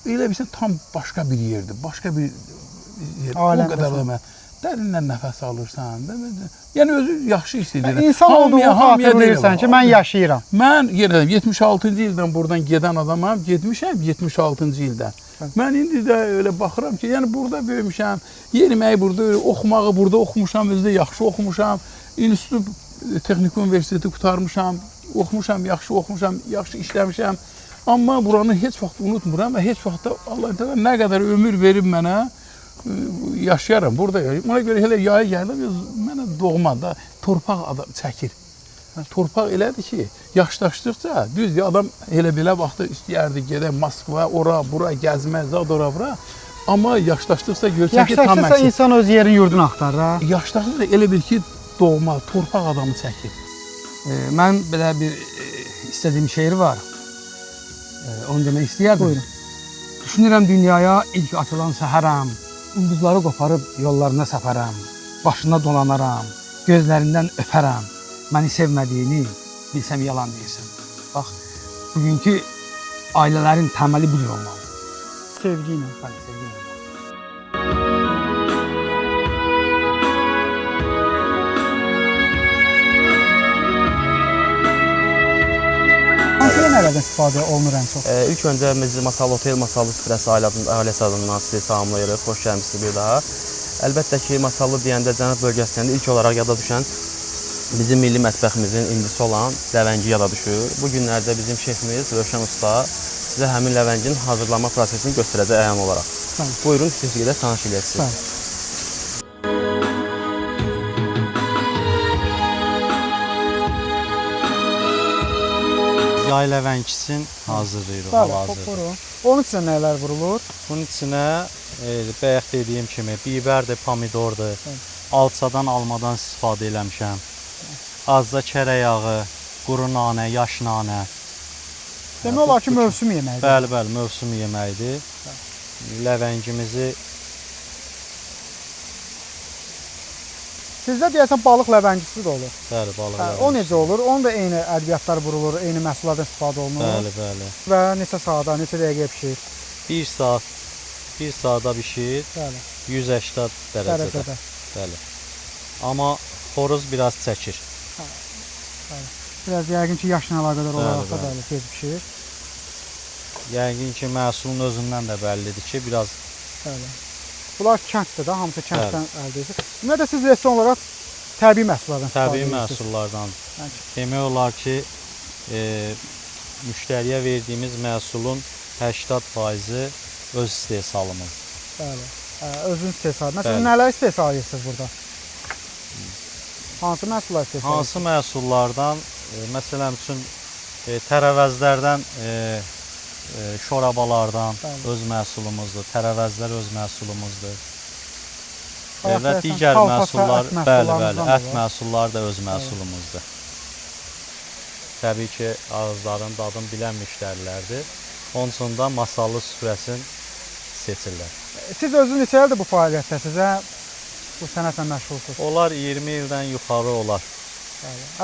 elə bilsən tam başqa bir yerdir, başqa bir yer. O qədər da mən dərindən nəfəs alırsan. Yəni özü yaxşı hiss edirəm. İnsan olduğunu xatırlayırsan ki, mən yaşayıram. Mən yenə 76-cı ildən buradan gedən adamam, getmişəm 76-cı ildən. Mən indi də elə baxıram ki, yəni burada böyümüşəm, yeriməyi burada, oxumağı burada oxumuşam, özdə yaxşı oxumuşam, İnstitut Texniki Universiteti qurtarmışam, oxumuşam, yaxşı işləmişəm. Amma buranı heç vaxt unutmuram və heç vaxt da Allah təala nə qədər ömür verib mənə yaşayaram burada. Ona görə elə yaya gəldim, mənə doğma da torpaq adam çəkir. Torpaq elədir ki, yaşlaşdıqca düzdür, adam elə belə vaxtda istəyərdi gedək Moskva, ora, bura, gəzmə, zad ora, bura. Amma yaşlaşdıqca görsən ki, tam əksi. Yaşlaşdıqca insan öz yerin yurdunu axtarır. Yaşlaşdıqca elə bil ki, doğma, torpaq adamı çəkir. Mən belə bir istədiyim şeir var. Onu demək istəyərdim. Buyurun. Düşünürəm dünyaya ilk açılan səhərəm, ulduzları qoparıb yollarına səfərəm, başına dolanaram, gözlərindən öpərəm. Məni sevmədiyini bilsəm yalan deyirsən. Bax, bugünkü ailələrin təməli bu cür olmalı. Sevgi ilə. Bəli, sevgi ilə. Hansı yeməklərdən istifadə olunur ən çox? İlk öncə biz Masallı Otel, Masallı Süfrəsi ailəsi adından sizi salamlayırıq, xoş gəlmişsiniz bir daha. Əlbəttə ki, Masallı deyəndə Cənub bölgəsində ilk olaraq yada düşən bizim milli mətbəximizin indisi olan ləvəngi yada düşür. Bu günlərdə bizim şefimiz Rövşən Usta sizə həmin ləvəngin hazırlanma prosesini göstərəcək əyan olaraq. Buyurun, sizə tanış edək siz. Yay ləvəngisini hazırlayırıq hal-hazırda. Onun içinə nələr vurulur? Bunun içinə bayaq dediyim kimi bibərdir, pomidordur, alçadan, almadan istifadə eləmişəm. Azca kərə yağı, quru nanə, yaş nanə. Demək olar ki, mövsüm yeməyidir. Bəli, bəli, mövsüm yeməyidir. Ləvəngimizi Sizdə deyəsən balıq ləvəngisi də olur. Bəli, balıq ləvəngisi. O necə olur? Onun da eyni ədviyyatlar vurulur, eyni məhsullardan istifadə olunur. Bəli, bəli. Və neçə saata, neçə dəqiqəyə pişir? 1 saata pişir. Bəli. 180 dərəcədə. Bəli. Amma xoruz biraz çəkir. Biraz yəqin ki, yaşla əlaqədar olaraq da bəli, tez pişir. Yəqin ki, məhsulun özündən də bəllidir ki, biraz... Bəli. Bunlar kənddir də, hamısı kənddən əldə edir. Ümumiyyətlə siz rəsmi olaraq təbii məhsullardan istifadə edirsiniz. Təbii məhsullardan. Demək olar ki, müştəriyə verdiyimiz məhsulun 80%-i öz istehsalımızdır. Bəli. Özün istehsalı. Məsələn, nələr istehsal edirsiniz burada? Hansı məhsullar istehsal edirsiniz? Hansı məhsullardan? Məsələn üçün, tərəvəzlərdən, şorabalardan öz məhsulumuzdur. Tərəvəzlər öz məhsulumuzdur. Və digər məhsullar, bəli, ət məhsulları da öz məhsulumuzdur. Təbii ki, ağızların dadını bilən müştərilərdir. Onun üçün də masallı süfrəsini seçirlər. Siz özünüz neçə ildir bu fəaliyyətdəsiniz, bu sənətlə məşğulsunuz? Onlar 20 ildən yuxarı olar.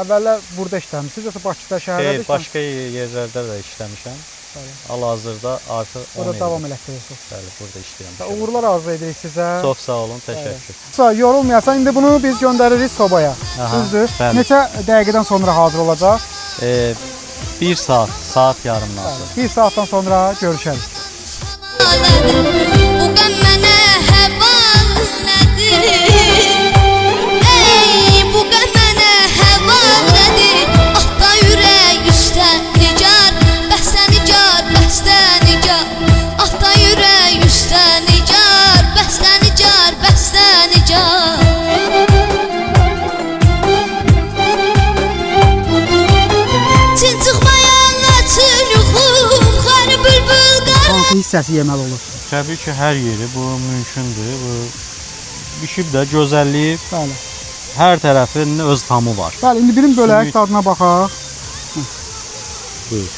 Əvvəllər burada işləmişsiniz, yoxsa Bakıda, şəhərlərdə işləmişsiniz? Başqa yerlərdə də işləmişəm. Hal-hazırda artıq 10 Burada ildir. davam elətdirirsiniz. Bəli, burada işləyirəm. Uğurlar arzu edirik sizə. Çox sağ olun, təşəkkür. Sağ yorulmayasan indi bunu biz göndəririk sobaya. Aha, Düzdür? bəli. Neçə dəqiqədən sonra hazır olacaq? 1 saat, saat yarımdan sonra. 1 saatdan sonra görüşərik. Bu qəm mənə həvalədir. Ey, bu qəm mənə həvalədir. Ah da ürək üstə nigar, bəstə nigar, bəstə nigar. Ah da ürək üstə nigar, bəstə nigar, bəstə nigar. Çin çıxmayanla çün yuxum, xarı bülbül qar. Hansı hissəsi yeməli olur? Təbii ki, hər yeri bu mümkündür. Bu bişib də gözəlliyi, Bəli. hər tərəfinin öz tamı var. Bəli, indi birin bölək dadına baxaq. Buyur.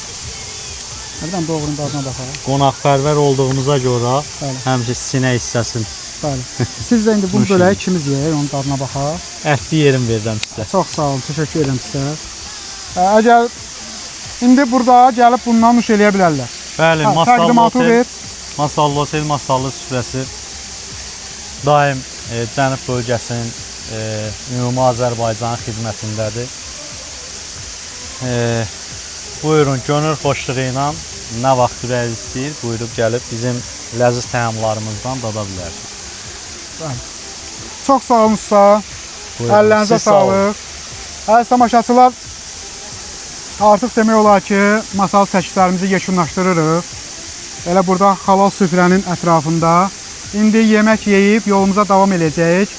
Hərdən doğrunun dadına baxaq. Qonaqpərvər olduğumuza görə Bəli. həmişə sinə hissəsini Bəli. Siz də indi bunu bölək ikimiz yeyək, onun dadına baxaq. ətli yerim verirəm sizə. Çox sağ olun, təşəkkür edirəm sizə. Əgər indi burada gəlib bundan nuş eləyə bilərlər. Bəli, təqdimatı ver. Masallı otel, masallı süfrəsi daim Cənub bölgəsinin ümumi Azərbaycanın xidmətindədir. Buyurun, gönül xoşluğu ilə nə vaxt ürəyiniz istəyir, buyurub gəlib bizim ləziz təamlarımızdan dada bilərsiniz. Çox sağ olun sizə. Əllərinizə Siz sağ olun. sağlıq. Əziz tamaşaçılar, artıq demək olar ki, masal çəkişlərimizi yekunlaşdırırıq. Elə burada halal süfrənin ətrafında. İndi yemək yeyib yolumuza davam edəcəyik.